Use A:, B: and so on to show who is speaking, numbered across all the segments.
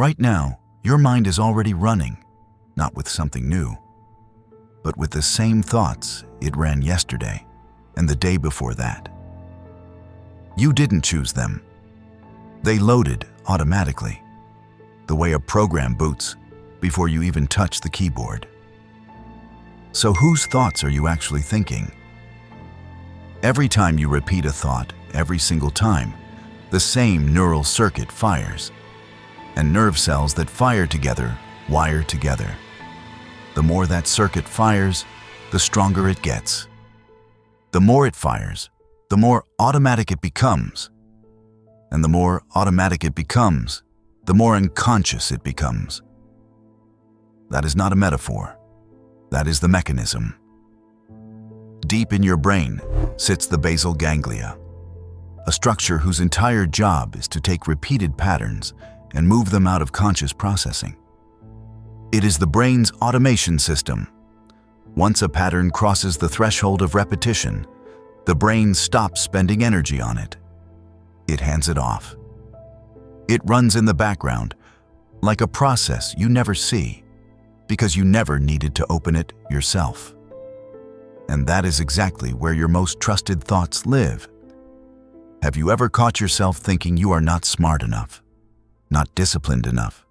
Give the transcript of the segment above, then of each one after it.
A: Right now, your mind is already running, not with something new, but with the same thoughts it ran yesterday and the day before that. You didn't choose them. They loaded automatically, the way a program boots before you even touch the keyboard. So whose thoughts are you actually thinking? Every time you repeat a thought, every single time, the same neural circuit fires, and nerve cells that fire together wire together. The more that circuit fires, the stronger it gets. The more it fires, the more automatic it becomes. And the more automatic it becomes, the more unconscious it becomes. That is not a metaphor. That is the mechanism. Deep in your brain sits the basal ganglia, a structure whose entire job is to take repeated patterns and move them out of conscious processing. It is the brain's automation system. Once a pattern crosses the threshold of repetition, the brain stops spending energy on it. It hands it off. It runs in the background, like a process you never see, because you never needed to open it yourself. And that is exactly where your most trusted thoughts live. Have you ever caught yourself thinking you are not smart enough, not disciplined enough,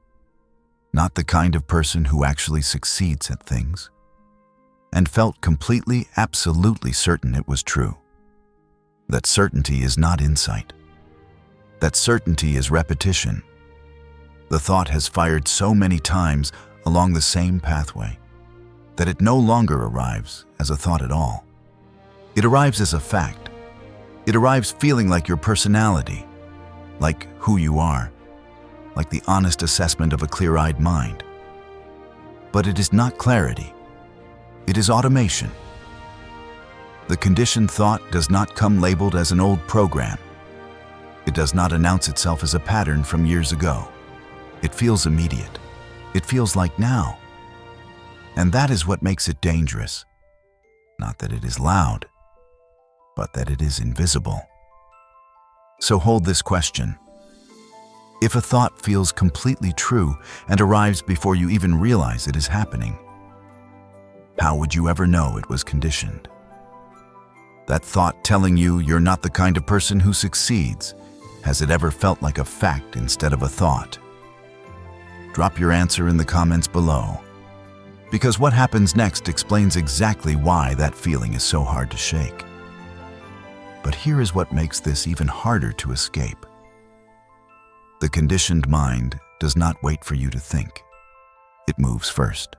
A: not the kind of person who actually succeeds at things, and felt completely, absolutely certain it was true? That certainty is not insight. That certainty is repetition. The thought has fired so many times along the same pathway that it no longer arrives as a thought at all. It arrives as a fact. It arrives feeling like your personality, like who you are, like the honest assessment of a clear-eyed mind. But it is not clarity. It is automation. The conditioned thought does not come labeled as an old program. It does not announce itself as a pattern from years ago. It feels immediate. It feels like now. And that is what makes it dangerous. Not that it is loud, but that it is invisible. So hold this question. If a thought feels completely true and arrives before you even realize it is happening, how would you ever know it was conditioned? That thought telling you you're not the kind of person who succeeds, has it ever felt like a fact instead of a thought? Drop your answer in the comments below, because what happens next explains exactly why that feeling is so hard to shake. But here is what makes this even harder to escape. The conditioned mind does not wait for you to think. It moves first.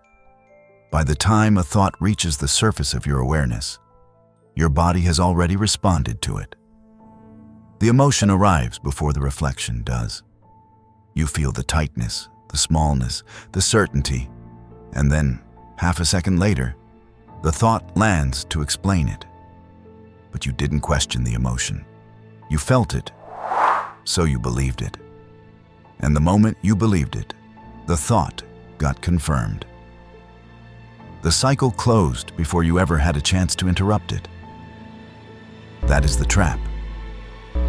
A: By the time a thought reaches the surface of your awareness, your body has already responded to it. The emotion arrives before the reflection does. You feel the tightness, the smallness, the certainty, and then, half a second later, the thought lands to explain it. But you didn't question the emotion. You felt it, so you believed it. And the moment you believed it, the thought got confirmed. The cycle closed before you ever had a chance to interrupt it. That is the trap.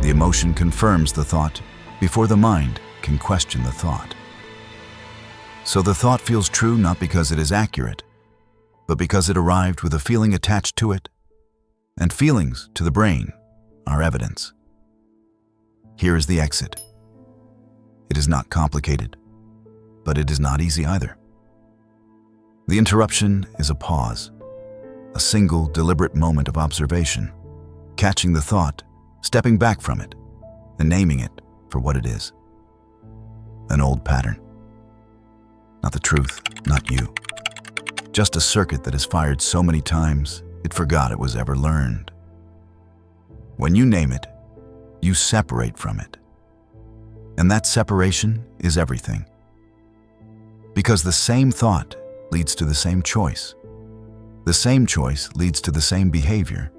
A: The emotion confirms the thought before the mind can question the thought. So the thought feels true not because it is accurate, but because it arrived with a feeling attached to it, and feelings to the brain are evidence. Here is the exit. It is not complicated, but it is not easy either. The interruption is a pause, a single deliberate moment of observation, catching the thought, stepping back from it, and naming it for what it is. An old pattern. Not the truth, not you. Just a circuit that has fired so many times, it forgot it was ever learned. When you name it, you separate from it. And that separation is everything. Because the same thought leads to the same choice. The same choice leads to the same behavior.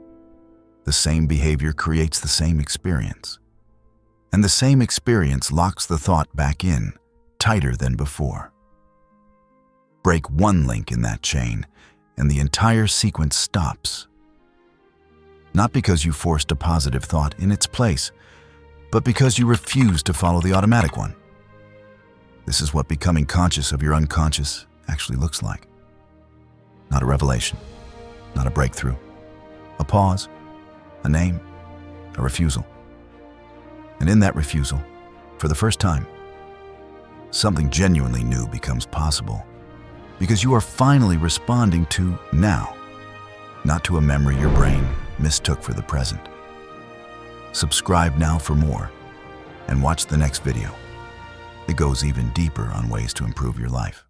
A: The same behavior creates the same experience. And the same experience locks the thought back in, tighter than before. Break one link in that chain, and the entire sequence stops. Not because you forced a positive thought in its place, but because you refused to follow the automatic one. This is what becoming conscious of your unconscious actually looks like. Not a revelation, not a breakthrough, a pause, a name, a refusal. And in that refusal, for the first time, something genuinely new becomes possible, because you are finally responding to now, not to a memory your brain mistook for the present. Subscribe now for more, and watch the next video. It goes even deeper on ways to improve your life.